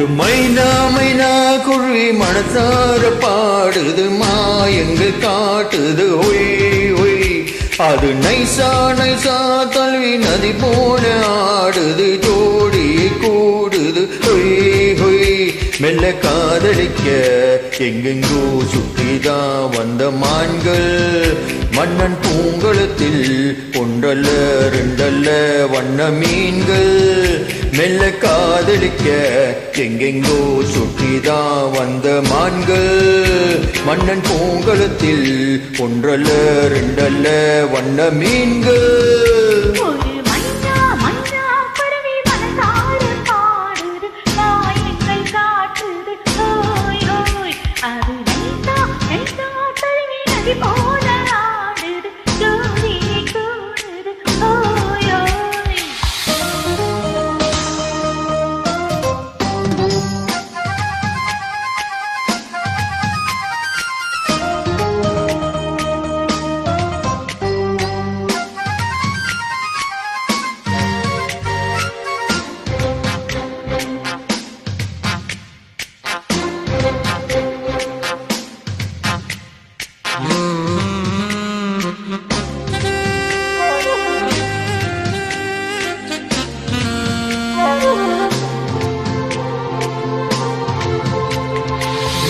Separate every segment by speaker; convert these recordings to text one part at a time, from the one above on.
Speaker 1: ஒரு மைனா மைனா குருவி மனசார பாடுது மாயங்கள் காட்டுது ஒய் ஒய் அது நைசா நைசா தழுவி நதி போல ஆடுது ஜோடியை கூடுது ஒய் ஒய் மெல்ல காதலிக்க எங்கெங்கோ சுற்றிதான் வந்த மான்கள் மன்னன் பூங்கலத்தில் ஒன்றல்ல ரெண்டல்ல வண்ண மீன்கள் மெல்ல காதலிக்க எங்கெங்கோ சுற்றிதான் வந்த மான்கள் மன்னன் பூங்கலத்தில் ஒன்றல்ல ரெண்டல்ல வண்ண மீன்கள்.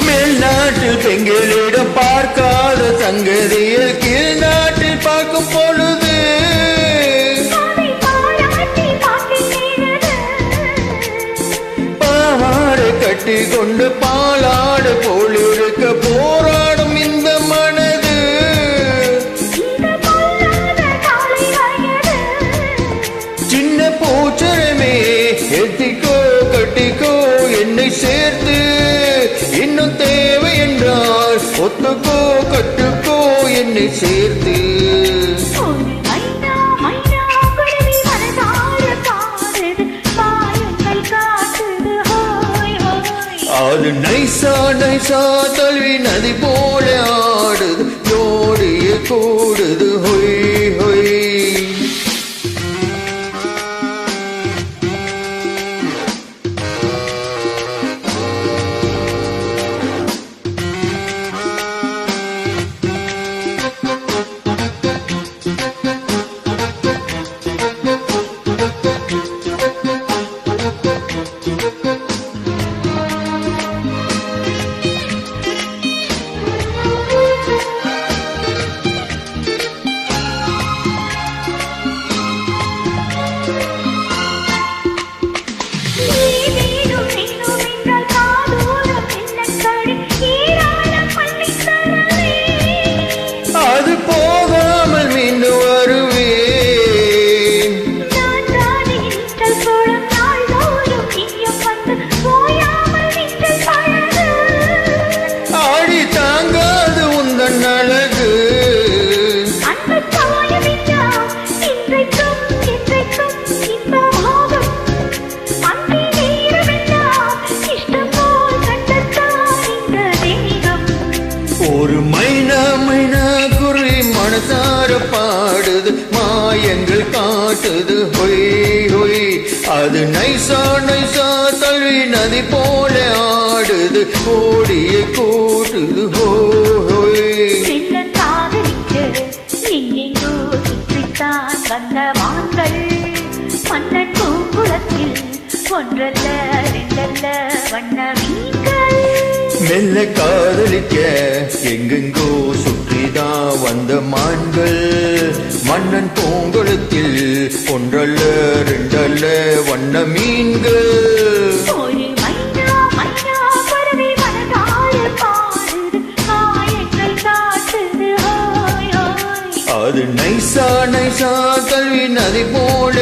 Speaker 1: மேல்நாட்டில் பெண்களிடம் பார்க்காத சங்கதியில் கீழ் நாட்டில் பார்க்கும் பொழுது பாவாடை கட்டி கொண்டு பாலாடு போல் இருக்க போராடும் இந்த மனது சின்ன பூச்சரமே எத்திக்கோ கட்டிக்கோ என்னை சேர்த்து இன்னும் தேவை என்றால் ஒத்துக்கோ கட்டுக்கோ என்னை சேர்த்து அது நைசா நைசா தழுவி நதி போல ஆடுது ஜோடிய கூடுது ஹொய் ஹொய். ஒரு மைனா மைனா குருவி மனசார பாடுது மாயங்கள் காட்டுது ஹொய் ஹொய் அது நைசா நைசா தழுவி நதி போல ஆடுது ஓடிய கூட்டுது ஹோ ஹொய்.
Speaker 2: வந்த மான்கள் மன்னன் பூங்குளத்தில் ஒன்றல்ல ரெண்டல்ல வண்ண மீன்கள்
Speaker 1: மெல்ல காதலிக்க எங்கெங்கோ சுற்றிதான் வந்த மான்கள் மன்னன் பூங்குளத்தில் ஒன்றல்ல ரெண்டல்ல வண்ண மீன்கள்.
Speaker 2: ஒரு மைனா மைனா பறவை மனதார பாடுது மாயங்கள் காட்டுது ஹோய் ஹோய்
Speaker 1: அது நைசா நைசா தழுவி நதி போல